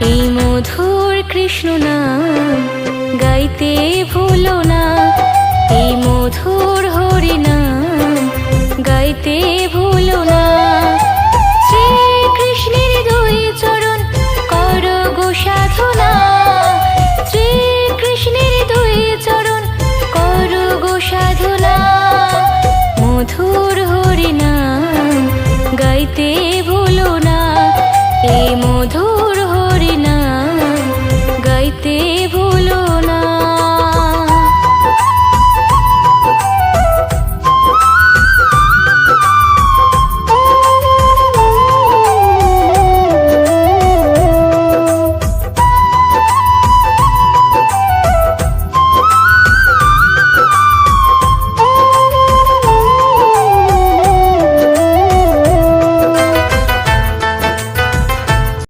এই মধুর কৃষ্ণ নাম গাইতে ভুলো না, এই মধুর হরি নাম গাইতে ভুলো না। শ্রীকৃষ্ণের দুই চরণ করো গো সাধনা, শ্রীকৃষ্ণের দুই চরণ করো গো সাধনা। মধুর হরি নাম গাইতে ভুলো না, এই মধুর